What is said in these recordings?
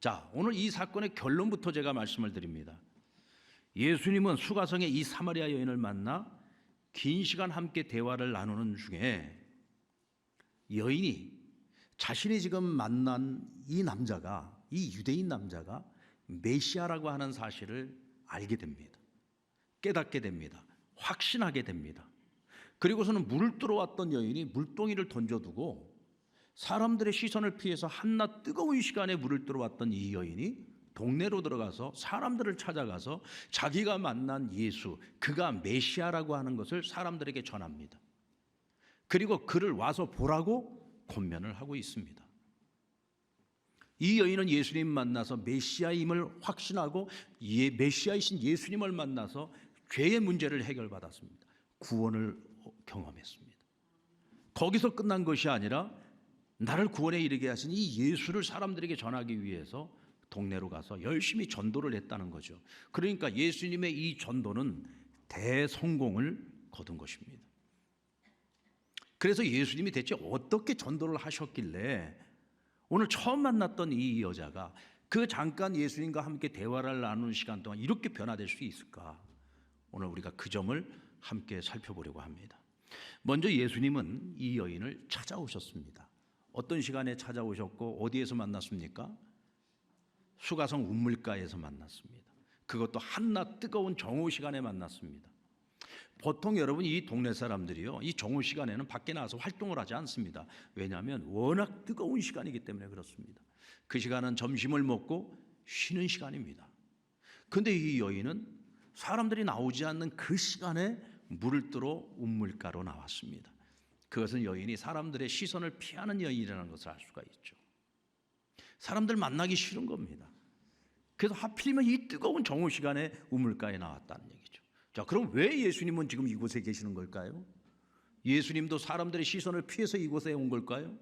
자, 오늘 이 사건의 결론부터 제가 말씀을 드립니다. 예수님은 수가성의 이 사마리아 여인을 만나 긴 시간 함께 대화를 나누는 중에 여인이 자신이 지금 만난 이 남자가, 이 유대인 남자가 메시아라고 하는 사실을 알게 됩니다. 깨닫게 됩니다. 확신하게 됩니다. 그리고서는 물을 들어왔던 여인이 물동이를 던져두고 사람들의 시선을 피해서 한낮 뜨거운 시간에 물을 들어왔던 이 여인이 동네로 들어가서 사람들을 찾아가서 자기가 만난 예수, 그가 메시아라고 하는 것을 사람들에게 전합니다. 그리고 그를 와서 보라고 권면을 하고 있습니다. 이 여인은 예수님 만나서 메시아임을 확신하고 메시아이신 예수님을 만나서 죄의 문제를 해결받았습니다. 구원을 경험했습니다. 거기서 끝난 것이 아니라 나를 구원에 이르게 하신 이 예수를 사람들에게 전하기 위해서 동네로 가서 열심히 전도를 했다는 거죠. 그러니까 예수님의 이 전도는 대성공을 거둔 것입니다. 그래서 예수님이 대체 어떻게 전도를 하셨길래 오늘 처음 만났던 이 여자가 그 잠깐 예수님과 함께 대화를 나누는 시간 동안 이렇게 변화될 수 있을까? 오늘 우리가 그 점을 함께 살펴보려고 합니다. 먼저 예수님은 이 여인을 찾아오셨습니다. 어떤 시간에 찾아오셨고 어디에서 만났습니까? 수가성 운물가에서 만났습니다. 그것도 한낮 뜨거운 정오 시간에 만났습니다. 보통 여러분 이 동네 사람들이요, 이 정오 시간에는 밖에 나와서 활동을 하지 않습니다. 왜냐하면 워낙 뜨거운 시간이기 때문에 그렇습니다. 그 시간은 점심을 먹고 쉬는 시간입니다. 그런데 이 여인은 사람들이 나오지 않는 그 시간에 물을 뜨러 운물가로 나왔습니다. 그것은 여인이 사람들의 시선을 피하는 여인이라는 것을 알 수가 있죠. 사람들 만나기 싫은 겁니다. 그래서 하필이면 이 뜨거운 정오 시간에 우물가에 나왔다는 얘기죠. 자, 그럼 왜 예수님은 지금 이곳에 계시는 걸까요? 예수님도 사람들의 시선을 피해서 이곳에 온 걸까요?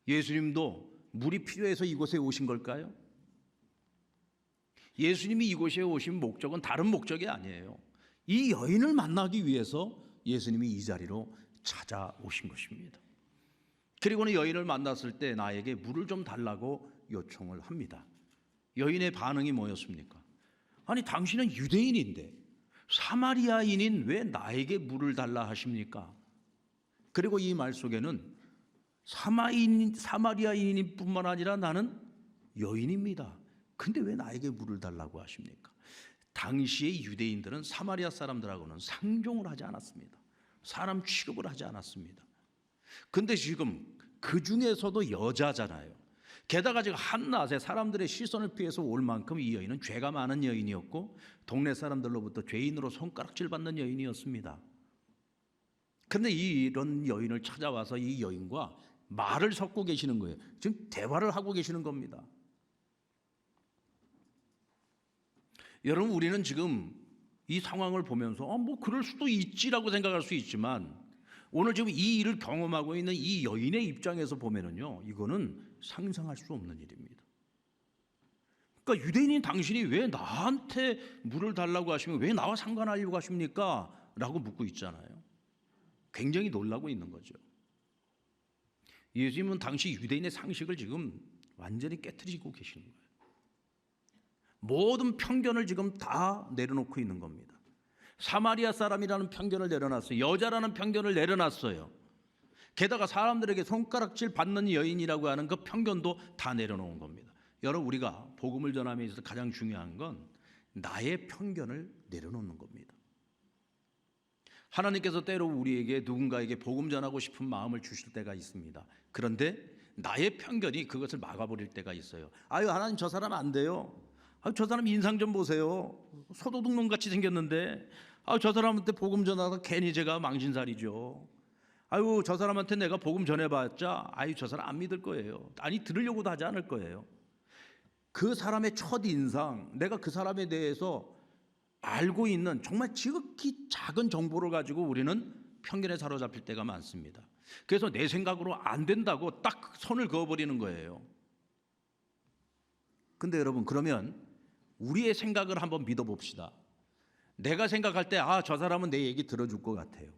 예수님도 물이 필요해서 이곳에 오신 걸까요? 예수님이 이곳에 오신 목적은 다른 목적이 아니에요. 이 여인을 만나기 위해서 예수님이 이 자리로 찾아오신 것입니다. 그리고는 여인을 만났을 때 나에게 물을 좀 달라고 요청을 합니다. 여인의 반응이 뭐였습니까? 아니, 당신은 유대인인데 사마리아인인 왜 나에게 물을 달라 하십니까? 그리고 이 말 속에는 사마리아인인 뿐만 아니라 나는 여인입니다. 근데 왜 나에게 물을 달라고 하십니까? 당시의 유대인들은 사마리아 사람들하고는 상종을 하지 않았습니다. 사람 취급을 하지 않았습니다. 근데 지금 그 중에서도 여자잖아요. 게다가 지금 한낮에 사람들의 시선을 피해서 올 만큼 이 여인은 죄가 많은 여인이었고 동네 사람들로부터 죄인으로 손가락질 받는 여인이었습니다. 그런데 이런 여인을 찾아와서 이 여인과 말을 섞고 계시는 거예요. 지금 대화를 하고 계시는 겁니다. 여러분, 우리는 지금 이 상황을 보면서 뭐 그럴 수도 있지라고 생각할 수 있지만 오늘 지금 이 일을 경험하고 있는 이 여인의 입장에서 보면은요, 이거는 상상할 수 없는 일입니다. 그러니까 유대인인 당신이 왜 나한테 물을 달라고 하시면 왜 나와 상관하려고 하십니까? 라고 묻고 있잖아요. 굉장히 놀라고 있는 거죠. 예수님은 당시 유대인의 상식을 지금 완전히 깨트리고 계시는 거예요. 모든 편견을 지금 다 내려놓고 있는 겁니다. 사마리아 사람이라는 편견을 내려놨어요. 여자라는 편견을 내려놨어요. 게다가 사람들에게 손가락질 받는 여인이라고 하는 그 편견도 다 내려놓은 겁니다. 여러분, 우리가 복음을 전함에 있어서 가장 중요한 건 나의 편견을 내려놓는 겁니다. 하나님께서 때로 우리에게 누군가에게 복음 전하고 싶은 마음을 주실 때가 있습니다. 그런데 나의 편견이 그것을 막아버릴 때가 있어요. 아유, 하나님 저 사람 안 돼요. 아유, 저 사람 인상 좀 보세요. 소도둑놈 같이 생겼는데 아유, 저 사람한테 복음 전하다 괜히 제가 망신살이죠. 아유, 저 사람한테 내가 복음 전해봤자 아유, 저 사람 안 믿을 거예요. 아니, 들으려고도 하지 않을 거예요. 그 사람의 첫인상, 내가 그 사람에 대해서 알고 있는 정말 지극히 작은 정보를 가지고 우리는 편견에 사로잡힐 때가 많습니다. 그래서 내 생각으로 안 된다고 딱 선을 그어버리는 거예요. 근데 여러분, 그러면 우리의 생각을 한번 믿어봅시다. 내가 생각할 때 저 사람은 내 얘기 들어줄 것 같아요.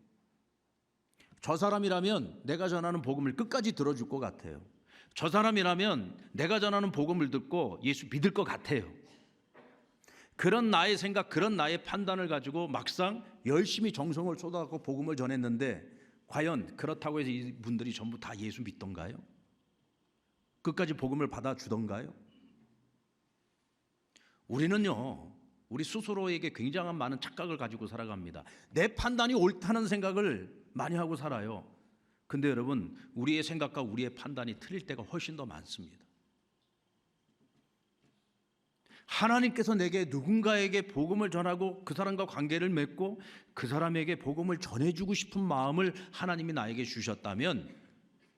저 사람이라면 내가 전하는 복음을 끝까지 들어줄 것 같아요. 저 사람이라면 내가 전하는 복음을 듣고 예수 믿을 것 같아요. 그런 나의 생각, 그런 나의 판단을 가지고 막상 열심히 정성을 쏟아갖고 복음을 전했는데 과연 그렇다고 해서 이분들이 전부 다 예수 믿던가요? 끝까지 복음을 받아주던가요? 우리는요, 우리 스스로에게 굉장한 많은 착각을 가지고 살아갑니다. 내 판단이 옳다는 생각을 많이 하고 살아요. 근데 여러분, 우리의 생각과 우리의 판단이 틀릴 때가 훨씬 더 많습니다. 하나님께서 내게 누군가에게 복음을 전하고 그 사람과 관계를 맺고 그 사람에게 복음을 전해주고 싶은 마음을 하나님이 나에게 주셨다면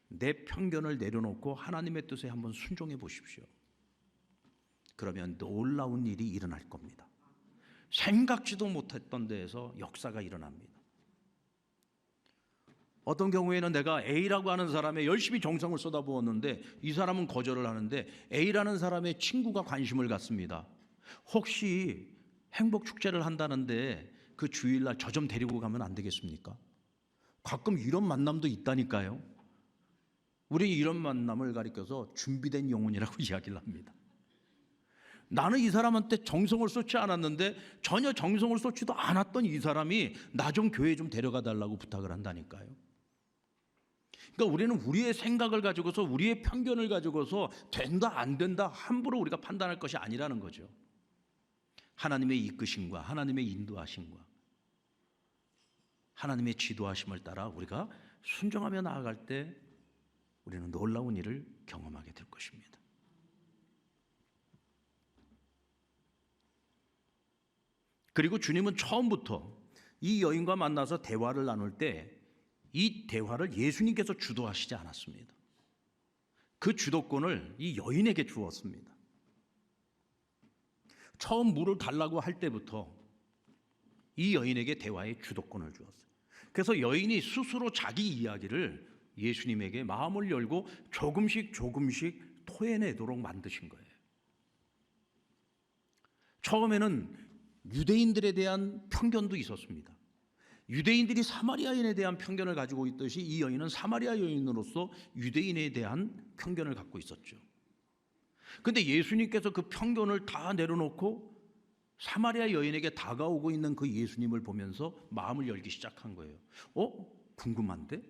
내 편견을 내려놓고 하나님의 뜻에 한번 순종해 보십시오. 그러면 놀라운 일이 일어날 겁니다. 생각지도 못했던 데에서 역사가 일어납니다. 어떤 경우에는 내가 A라고 하는 사람에 열심히 정성을 쏟아부었는데 이 사람은 거절을 하는데 A라는 사람의 친구가 관심을 갖습니다. 혹시 행복축제를 한다는데 그 주일날 저 좀 데리고 가면 안 되겠습니까? 가끔 이런 만남도 있다니까요. 우리 이런 만남을 가리켜서 준비된 영혼이라고 이야기를 합니다. 나는 이 사람한테 정성을 쏟지 않았는데 전혀 정성을 쏟지도 않았던 이 사람이 나 좀 교회 좀 데려가 달라고 부탁을 한다니까요. 그러니까 우리는 우리의 생각을 가지고서 우리의 편견을 가지고서 된다 안 된다 함부로 우리가 판단할 것이 아니라는 거죠. 하나님의 이끄심과 하나님의 인도하심과 하나님의 지도하심을 따라 우리가 순종하며 나아갈 때 우리는 놀라운 일을 경험하게 될 것입니다. 그리고 주님은 처음부터 이 여인과 만나서 대화를 나눌 때 이 대화를 예수님께서 주도하시지 않았습니다. 그 주도권을 이 여인에게 주었습니다. 처음 물을 달라고 할 때부터 이 여인에게 대화의 주도권을 주었어요. 그래서 여인이 스스로 자기 이야기를 예수님에게 마음을 열고 조금씩 토해내도록 만드신 거예요. 처음에는 유대인들에 대한 편견도 있었습니다. 유대인들이 사마리아인에 대한 편견을 가지고 있듯이 이 여인은 사마리아 여인으로서 유대인에 대한 편견을 갖고 있었죠. 그런데 예수님께서 그 편견을 다 내려놓고 사마리아 여인에게 다가오고 있는 그 예수님을 보면서 마음을 열기 시작한 거예요. 궁금한데?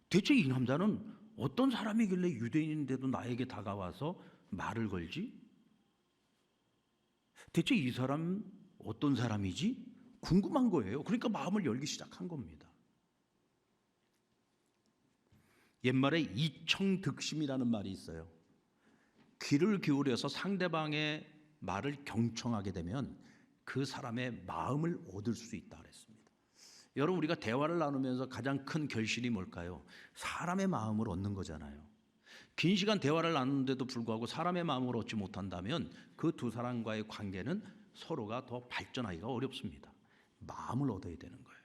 대체 이 남자는 어떤 사람이길래 유대인인데도 나에게 다가와서 말을 걸지? 대체 이 사람 어떤 사람이지? 궁금한 거예요. 그러니까 마음을 열기 시작한 겁니다. 옛말에 이청득심이라는 말이 있어요. 귀를 기울여서 상대방의 말을 경청하게 되면 그 사람의 마음을 얻을 수 있다 그랬습니다. 여러분, 우리가 대화를 나누면서 가장 큰 결실이 뭘까요? 사람의 마음을 얻는 거잖아요. 긴 시간 대화를 나누는데도 불구하고 사람의 마음을 얻지 못한다면 그 두 사람과의 관계는 서로가 더 발전하기가 어렵습니다. 마음을 얻어야 되는 거예요.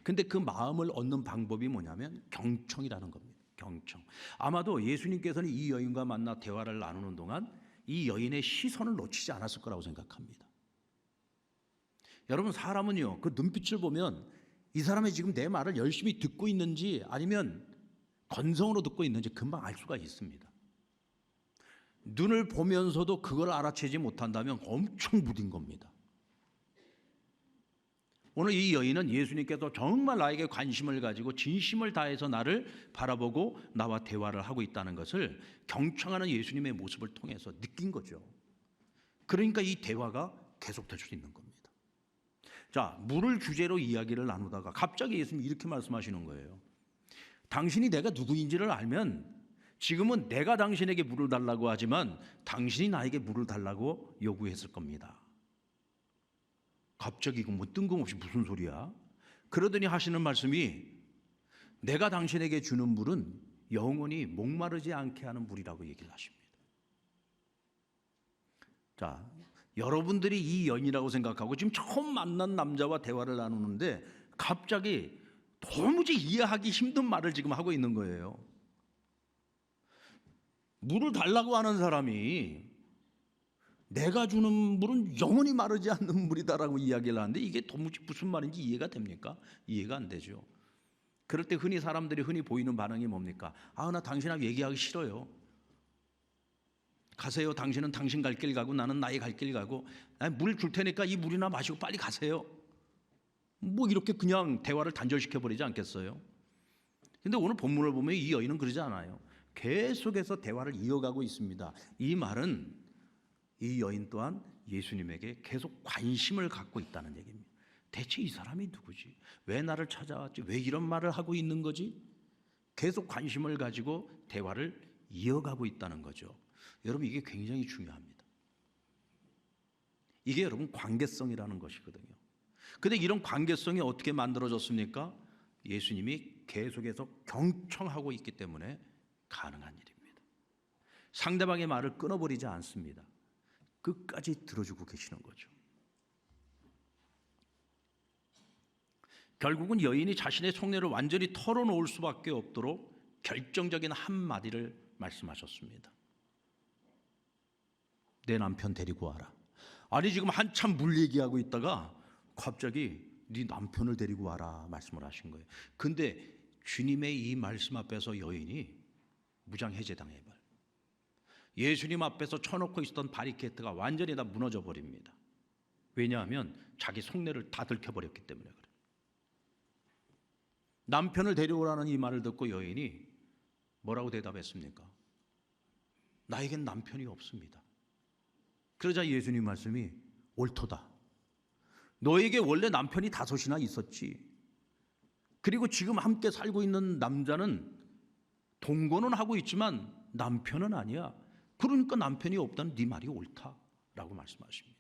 근데 그 마음을 얻는 방법이 뭐냐면 경청이라는 겁니다. 경청. 아마도 예수님께서는 이 여인과 만나 대화를 나누는 동안 이 여인의 시선을 놓치지 않았을 거라고 생각합니다. 여러분, 사람은요, 그 눈빛을 보면 이 사람이 지금 내 말을 열심히 듣고 있는지 아니면 건성으로 듣고 있는지 금방 알 수가 있습니다. 눈을 보면서도 그걸 알아채지 못한다면 엄청 무딘 겁니다. 오늘 이 여인은 예수님께서 정말 나에게 관심을 가지고 진심을 다해서 나를 바라보고 나와 대화를 하고 있다는 것을 경청하는 예수님의 모습을 통해서 느낀 거죠. 그러니까 이 대화가 계속될 수 있는 겁니다. 자, 물을 주제로 이야기를 나누다가 갑자기 예수님이 이렇게 말씀하시는 거예요. 당신이 내가 누구인지를 알면 지금은 내가 당신에게 물을 달라고 하지만 당신이 나에게 물을 달라고 요구했을 겁니다. 갑자기 이거 뭐 뜬금없이 무슨 소리야? 그러더니 하시는 말씀이 내가 당신에게 주는 물은 영원히 목마르지 않게 하는 물이라고 얘기를 하십니다. 자, 여러분들이 이 여인이라고 생각하고 지금 처음 만난 남자와 대화를 나누는데 갑자기 도무지 이해하기 힘든 말을 지금 하고 있는 거예요. 물을 달라고 하는 사람이 내가 주는 물은 영원히 마르지 않는 물이다라고 이야기를 하는데 이게 도무지 무슨 말인지 이해가 됩니까? 이해가 안 되죠. 그럴 때 사람들이 흔히 보이는 반응이 뭡니까? 나 당신하고 얘기하기 싫어요. 가세요. 당신은 당신 갈 길 가고 나는 나의 갈 길 가고, 물 줄 테니까 이 물이나 마시고 빨리 가세요. 뭐 이렇게 그냥 대화를 단절시켜 버리지 않겠어요? 근데 오늘 본문을 보면 이 여인은 그러지 않아요. 계속해서 대화를 이어가고 있습니다. 이 말은 이 여인 또한 예수님에게 계속 관심을 갖고 있다는 얘기입니다. 대체 이 사람이 누구지? 왜 나를 찾아왔지? 왜 이런 말을 하고 있는 거지? 계속 관심을 가지고 대화를 이어가고 있다는 거죠. 여러분, 이게 굉장히 중요합니다. 이게 여러분 관계성이라는 것이거든요. 근데 이런 관계성이 어떻게 만들어졌습니까? 예수님이 계속해서 경청하고 있기 때문에 가능한 일입니다. 상대방의 말을 끊어버리지 않습니다. 끝까지 들어주고 계시는 거죠. 결국은 여인이 자신의 속내를 완전히 털어놓을 수밖에 없도록 결정적인 한마디를 말씀하셨습니다. 내 남편 데리고 와라. 아니, 지금 한참 물 얘기하고 있다가 갑자기 네 남편을 데리고 와라 말씀을 하신 거예요. 근데 주님의 이 말씀 앞에서 여인이 무장해제당해버려요. 예수님 앞에서 쳐놓고 있었던 바리케이트가 완전히 다 무너져 버립니다. 왜냐하면 자기 속내를 다 들켜버렸기 때문에 그래요. 남편을 데려오라는 이 말을 듣고 여인이 뭐라고 대답했습니까? 나에겐 남편이 없습니다. 그러자 예수님 말씀이 옳도다. 너에게 원래 남편이 5이나 있었지. 그리고 지금 함께 살고 있는 남자는 동거는 하고 있지만 남편은 아니야. 그러니까 남편이 없다는 네 말이 옳다라고 말씀하십니다.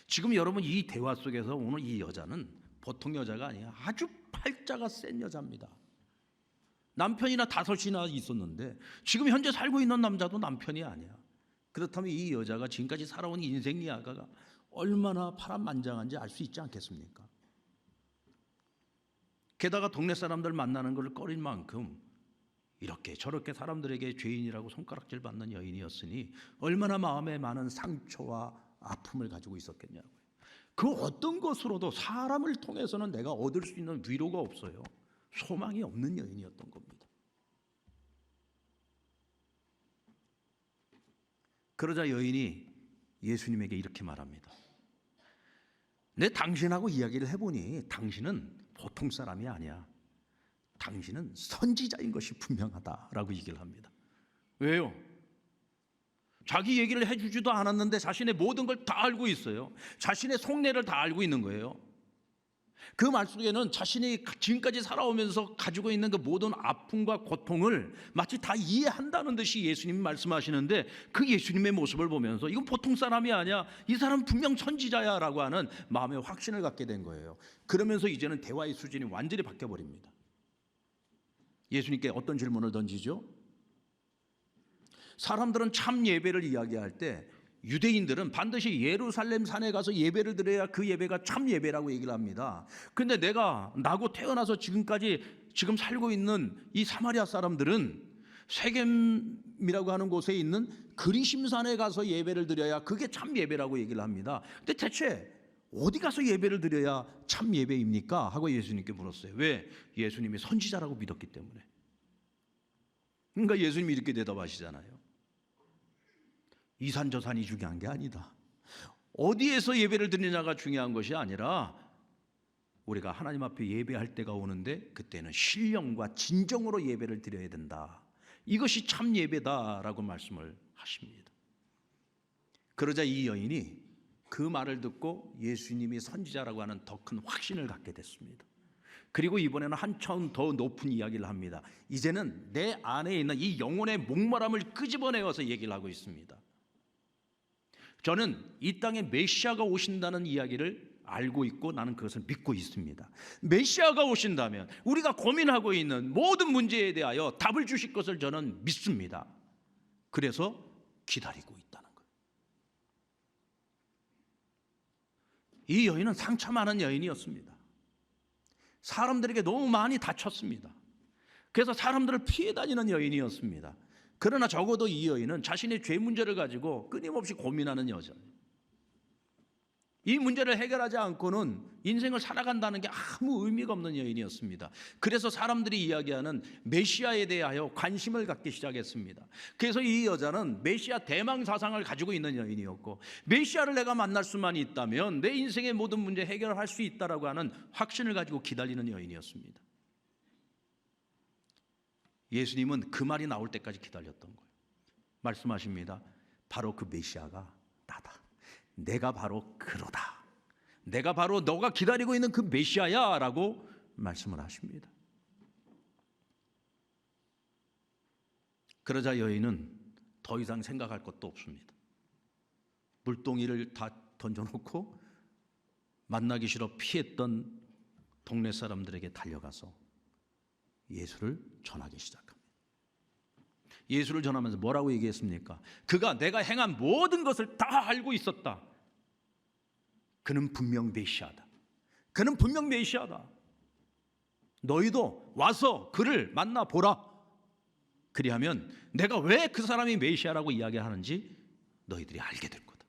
지금 여러분, 이 대화 속에서 오늘 이 여자는 보통 여자가 아니야. 아주 팔자가 센 여자입니다. 남편이나 5이나 있었는데 지금 현재 살고 있는 남자도 남편이 아니야. 그렇다면 이 여자가 지금까지 살아온 인생 이야기가 얼마나 파란만장한지 알 수 있지 않겠습니까? 게다가 동네 사람들 만나는 걸 꺼릴 만큼 이렇게 저렇게 사람들에게 죄인이라고 손가락질 받는 여인이었으니 얼마나 마음에 많은 상처와 아픔을 가지고 있었겠냐고요. 그 어떤 것으로도 사람을 통해서는 내가 얻을 수 있는 위로가 없어요. 소망이 없는 여인이었던 겁니다. 그러자 여인이 예수님에게 이렇게 말합니다. 내 당신하고 이야기를 해보니 당신은 보통 사람이 아니야. 당신은 선지자인 것이 분명하다라고 얘기를 합니다. 왜요? 자기 얘기를 해주지도 않았는데 자신의 모든 걸 다 알고 있어요. 자신의 속내를 다 알고 있는 거예요. 그 말 속에는 자신이 지금까지 살아오면서 가지고 있는 그 모든 아픔과 고통을 마치 다 이해한다는 듯이 예수님이 말씀하시는데, 그 예수님의 모습을 보면서 이건 보통 사람이 아니야, 이 사람은 분명 선지자야 라고 하는 마음의 확신을 갖게 된 거예요. 그러면서 이제는 대화의 수준이 완전히 바뀌어버립니다. 예수님께 어떤 질문을 던지죠? 사람들은 참 예배를 이야기할 때 유대인들은 반드시 예루살렘 산에 가서 예배를 드려야 그 예배가 참 예배라고 얘기를 합니다. 근데 내가 나고 태어나서 지금까지 지금 살고 있는 이 사마리아 사람들은 세겜이라고 하는 곳에 있는 그리심산에 가서 예배를 드려야 그게 참 예배라고 얘기를 합니다. 근데 대체 어디 가서 예배를 드려야 참 예배입니까? 하고 예수님께 물었어요. 왜? 예수님이 선지자라고 믿었기 때문에. 그러니까 예수님이 이렇게 대답하시잖아요. 이 산 저 산이 중요한 게 아니다. 어디에서 예배를 드리냐가 중요한 것이 아니라 우리가 하나님 앞에 예배할 때가 오는데 그때는 신령과 진정으로 예배를 드려야 된다. 이것이 참 예배다라고 말씀을 하십니다. 그러자 이 여인이 그 말을 듣고 예수님이 선지자라고 하는 더 큰 확신을 갖게 됐습니다. 그리고 이번에는 한 차원 더 높은 이야기를 합니다. 이제는 내 안에 있는 이 영혼의 목마름을 끄집어내어서 얘기를 하고 있습니다. 저는 이 땅에 메시아가 오신다는 이야기를 알고 있고 나는 그것을 믿고 있습니다. 메시아가 오신다면 우리가 고민하고 있는 모든 문제에 대하여 답을 주실 것을 저는 믿습니다. 그래서 기다리고 있다는 거예요. 이 여인은 상처 많은 여인이었습니다. 사람들에게 너무 많이 다쳤습니다. 그래서 사람들을 피해 다니는 여인이었습니다. 그러나 적어도 이 여인은 자신의 죄 문제를 가지고 끊임없이 고민하는 여자예요. 이 문제를 해결하지 않고는 인생을 살아간다는 게 아무 의미가 없는 여인이었습니다. 그래서 사람들이 이야기하는 메시아에 대하여 관심을 갖기 시작했습니다. 그래서 이 여자는 메시아 대망 사상을 가지고 있는 여인이었고, 메시아를 내가 만날 수만 있다면 내 인생의 모든 문제 해결을 할 수 있다라고 하는 확신을 가지고 기다리는 여인이었습니다. 예수님은 그 말이 나올 때까지 기다렸던 거예요. 말씀하십니다. 바로 그 메시아가 나다. 내가 바로 그러다. 내가 바로 너가 기다리고 있는 그 메시아야 라고 말씀을 하십니다. 그러자 여인은 더 이상 생각할 것도 없습니다. 물동이를 다 던져놓고 만나기 싫어 피했던 동네 사람들에게 달려가서 예수를 전하기 시작합니다. 예수를 전하면서 뭐라고 얘기했습니까? 그가 내가 행한 모든 것을 다 알고 있었다. 그는 분명 메시아다. 그는 분명 메시아다. 너희도 와서 그를 만나보라. 그리하면 내가 왜 그 사람이 메시아라고 이야기하는지 너희들이 알게 될 거다.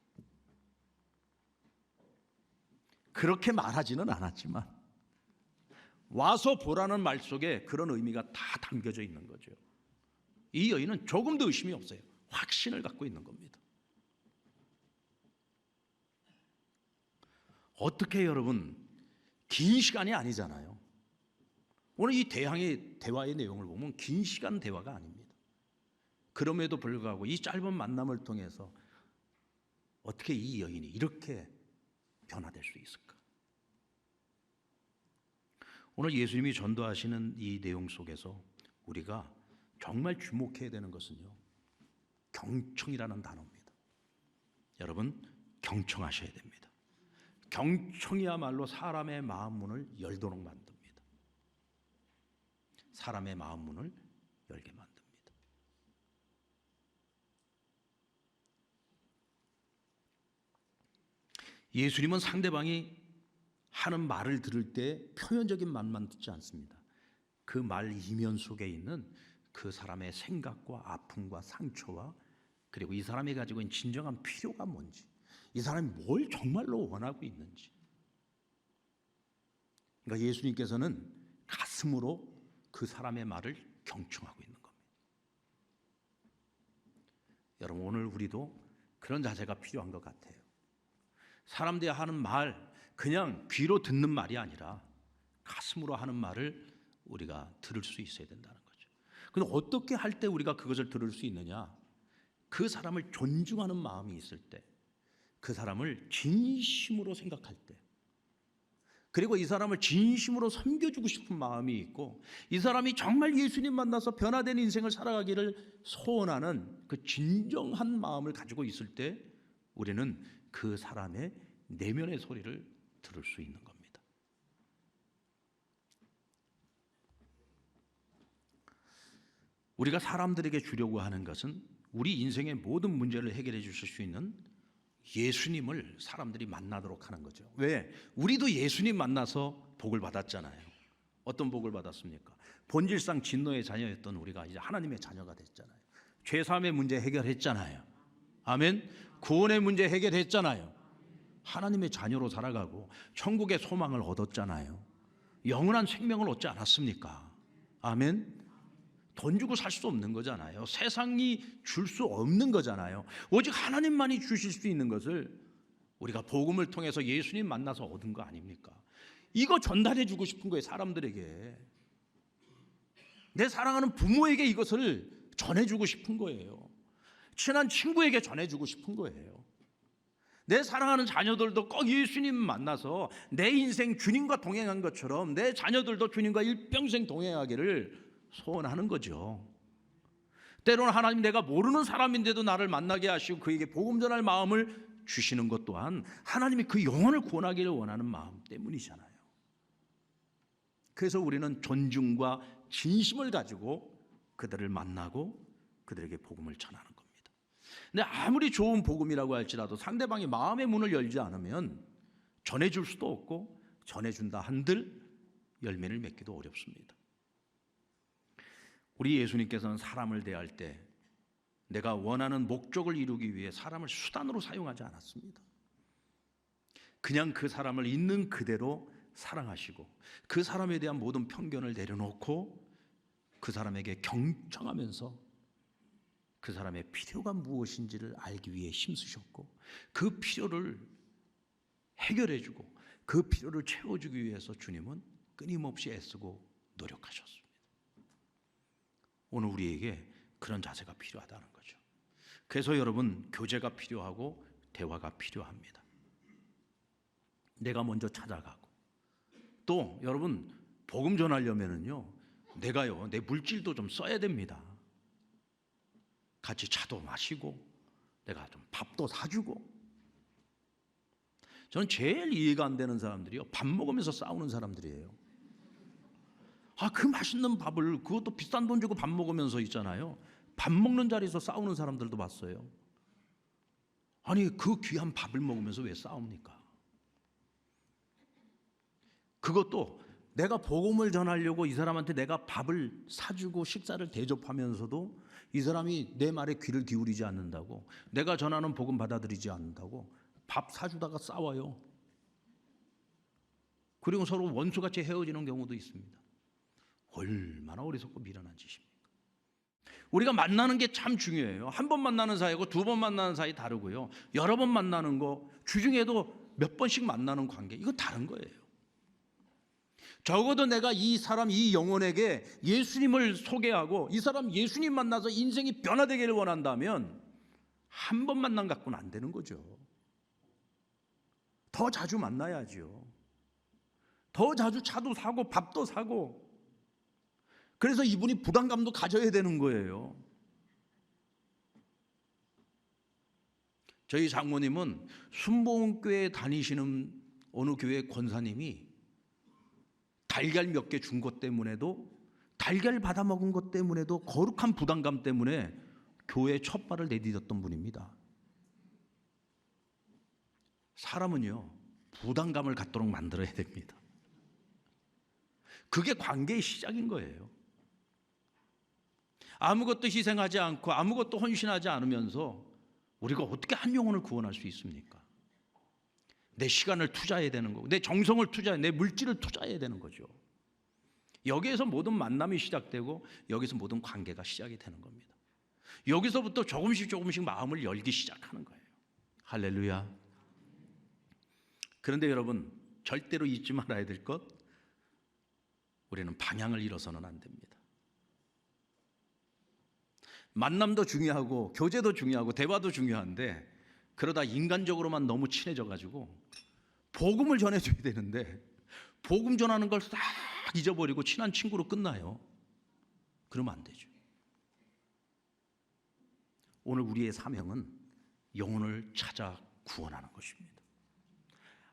그렇게 말하지는 않았지만 와서 보라는 말 속에 그런 의미가 다 담겨져 있는 거죠. 이 여인은 조금도 의심이 없어요. 확신을 갖고 있는 겁니다. 어떻게 여러분, 긴 시간이 아니잖아요. 오늘 이 대화의 내용을 보면 긴 시간 대화가 아닙니다. 그럼에도 불구하고 이 짧은 만남을 통해서 어떻게 이 여인이 이렇게 변화될 수 있을까? 오늘 예수님이 전도하시는 이 내용 속에서 우리가 정말 주목해야 되는 것은요, 경청이라는 단어입니다. 여러분, 경청하셔야 됩니다. 경청이야말로 사람의 마음 문을 열도록 만듭니다. 사람의 마음 문을 열게 만듭니다. 예수님은 상대방이 하는 말을 들을 때 표면적인 말만 듣지 않습니다. 그 말 이면 속에 있는 그 사람의 생각과 아픔과 상처와, 그리고 이 사람이 가지고 있는 진정한 필요가 뭔지, 이 사람이 뭘 정말로 원하고 있는지. 그러니까 예수님께서는 가슴으로 그 사람의 말을 경청하고 있는 겁니다. 여러분, 오늘 우리도 그런 자세가 필요한 것 같아요. 사람들이 하는 말, 그냥 귀로 듣는 말이 아니라 가슴으로 하는 말을 우리가 들을 수 있어야 된다는 거죠. 근데 어떻게 할 때 우리가 그것을 들을 수 있느냐? 그 사람을 존중하는 마음이 있을 때, 그 사람을 진심으로 생각할 때, 그리고 이 사람을 진심으로 섬겨주고 싶은 마음이 있고, 이 사람이 정말 예수님 만나서 변화된 인생을 살아가기를 소원하는 그 진정한 마음을 가지고 있을 때 우리는 그 사람의 내면의 소리를 들을 수 있는 겁니다. 우리가 사람들에게 주려고 하는 것은 우리 인생의 모든 문제를 해결해 주실 수 있는 예수님을 사람들이 만나도록 하는 거죠. 왜? 우리도 예수님 만나서 복을 받았잖아요. 어떤 복을 받았습니까? 본질상 진노의 자녀였던 우리가 이제 하나님의 자녀가 됐잖아요. 죄사함의 문제 해결했잖아요. 아멘. 구원의 문제 해결했잖아요. 하나님의 자녀로 살아가고 천국의 소망을 얻었잖아요. 영원한 생명을 얻지 않았습니까? 아멘. 돈 주고 살 수 없는 거잖아요. 세상이 줄 수 없는 거잖아요. 오직 하나님만이 주실 수 있는 것을 우리가 복음을 통해서 예수님 만나서 얻은 거 아닙니까? 이거 전달해 주고 싶은 거예요. 사람들에게. 내 사랑하는 부모에게 이것을 전해주고 싶은 거예요. 친한 친구에게 전해주고 싶은 거예요. 내 사랑하는 자녀들도 꼭 예수님 만나서 내 인생 주님과 동행한 것처럼 내 자녀들도 주님과 일평생 동행하기를 소원하는 거죠. 때로는 하나님, 내가 모르는 사람인데도 나를 만나게 하시고 그에게 복음 전할 마음을 주시는 것 또한 하나님이 그 영혼을 구원하기를 원하는 마음 때문이잖아요. 그래서 우리는 존중과 진심을 가지고 그들을 만나고 그들에게 복음을 전하는 겁니다. 근데 아무리 좋은 복음이라고 할지라도 상대방이 마음의 문을 열지 않으면 전해줄 수도 없고, 전해준다 한들 열매를 맺기도 어렵습니다. 우리 예수님께서는 사람을 대할 때 내가 원하는 목적을 이루기 위해 사람을 수단으로 사용하지 않았습니다. 그냥 그 사람을 있는 그대로 사랑하시고 그 사람에 대한 모든 편견을 내려놓고 그 사람에게 경청하면서 그 사람의 필요가 무엇인지를 알기 위해 힘쓰셨고 그 필요를 해결해주고 그 필요를 채워주기 위해서 주님은 끊임없이 애쓰고 노력하셨습니다. 오늘 우리에게 그런 자세가 필요하다는 거죠. 그래서 여러분, 교제가 필요하고 대화가 필요합니다. 내가 먼저 찾아가고 또 여러분, 복음 전하려면은요, 내가요 내 물질도 좀 써야 됩니다. 같이 차도 마시고 내가 좀 밥도 사주고. 저는 제일 이해가 안 되는 사람들이요, 밥 먹으면서 싸우는 사람들이에요. 그 맛있는 밥을, 그것도 비싼 돈 주고 밥 먹으면서 있잖아요, 밥 먹는 자리에서 싸우는 사람들도 봤어요. 아니, 그 귀한 밥을 먹으면서 왜 싸웁니까? 그것도 내가 복음을 전하려고 이 사람한테 내가 밥을 사주고 식사를 대접하면서도 이 사람이 내 말에 귀를 기울이지 않는다고, 내가 전하는 복음 받아들이지 않는다고 밥 사주다가 싸워요. 그리고 서로 원수같이 헤어지는 경우도 있습니다. 얼마나 어리석고 미련한 짓입니까? 우리가 만나는 게 참 중요해요. 한 번 만나는 사이고 두 번 만나는 사이 다르고요, 여러 번 만나는 거, 주중에도 몇 번씩 만나는 관계, 이거 다른 거예요. 적어도 내가 이 사람, 이 영혼에게 예수님을 소개하고 이 사람 예수님 만나서 인생이 변화되기를 원한다면 한 번 만남 갖고는 안 되는 거죠. 더 자주 만나야죠. 더 자주 차도 사고 밥도 사고. 그래서 이분이 부담감도 가져야 되는 거예요. 저희 장모님은 순복음교회 다니시는 어느 교회 권사님이 달걀 몇 개 준 것 때문에도, 달걀 받아 먹은 것 때문에도 거룩한 부담감 때문에 교회에 첫 발을 내디뎠던 분입니다. 사람은요, 부담감을 갖도록 만들어야 됩니다. 그게 관계의 시작인 거예요. 아무것도 희생하지 않고 아무것도 헌신하지 않으면서 우리가 어떻게 한 영혼을 구원할 수 있습니까? 내 시간을 투자해야 되는 거고, 내 정성을 투자해, 내 물질을 투자해야 되는 거죠. 여기에서 모든 만남이 시작되고 여기서 모든 관계가 시작이 되는 겁니다. 여기서부터 조금씩 마음을 열기 시작하는 거예요. 할렐루야. 그런데 여러분, 절대로 잊지 말아야 될 것, 우리는 방향을 잃어서는 안 됩니다. 만남도 중요하고 교제도 중요하고 대화도 중요한데, 그러다 인간적으로만 너무 친해져 가지고 복음을 전해줘야 되는데 복음 전하는 걸 싹 잊어버리고 친한 친구로 끝나요. 그러면 안 되죠. 오늘 우리의 사명은 영혼을 찾아 구원하는 것입니다.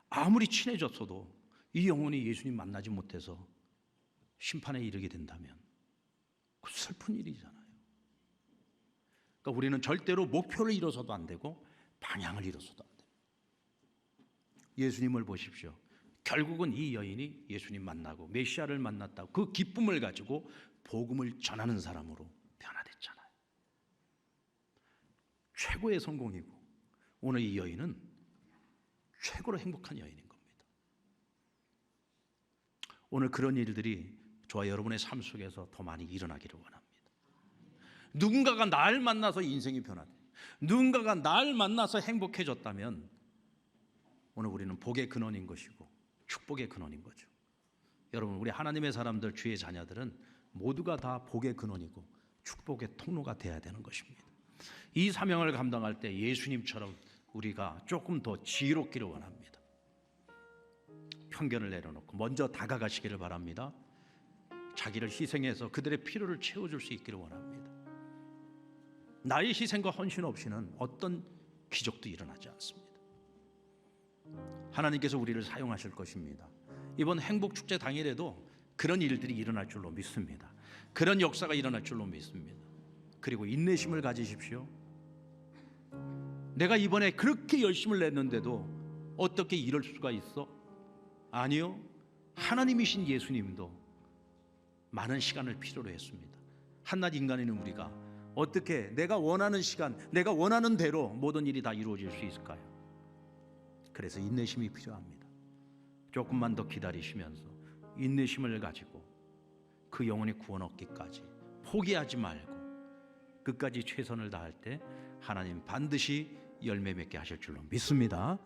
아무리 친해졌어도 이 영혼이 예수님 만나지 못해서 심판에 이르게 된다면 그 슬픈 일이잖아요. 그러니까 우리는 절대로 목표를 잃어서도 안 되고 방향을 잃어서도 안 돼요. 예수님을 보십시오. 결국은 이 여인이 예수님 만나고 메시아를 만났다고 그 기쁨을 가지고 복음을 전하는 사람으로 변화됐잖아요. 최고의 성공이고 오늘 이 여인은 최고로 행복한 여인인 겁니다. 오늘 그런 일들이 저와 여러분의 삶 속에서 더 많이 일어나기를 원합니다. 누군가가 날 만나서 인생이 변화돼, 누군가가 날 만나서 행복해졌다면 오늘 우리는 복의 근원인 것이고 축복의 근원인 거죠. 여러분, 우리 하나님의 사람들, 주의 자녀들은 모두가 다 복의 근원이고 축복의 통로가 되어야 되는 것입니다. 이 사명을 감당할 때 예수님처럼 우리가 조금 더 지혜롭기를 원합니다. 편견을 내려놓고 먼저 다가가시기를 바랍니다. 자기를 희생해서 그들의 필요를 채워줄 수 있기를 원합니다. 나의 희생과 헌신 없이는 어떤 기적도 일어나지 않습니다. 하나님께서 우리를 사용하실 것입니다. 이번 행복축제 당일에도 그런 일들이 일어날 줄로 믿습니다. 그런 역사가 일어날 줄로 믿습니다. 그리고 인내심을 가지십시오. 내가 이번에 그렇게 열심을 냈는데도 어떻게 이럴 수가 있어? 아니요, 하나님이신 예수님도 많은 시간을 필요로 했습니다. 한낱 인간인 우리가 어떻게 내가 원하는 시간, 내가 원하는 대로 모든 일이 다 이루어질 수 있을까요? 그래서 인내심이 필요합니다. 조금만 더 기다리시면서 인내심을 가지고 그 영혼의 구원 얻기까지 포기하지 말고 끝까지 최선을 다할 때 하나님 반드시 열매 맺게 하실 줄로 믿습니다.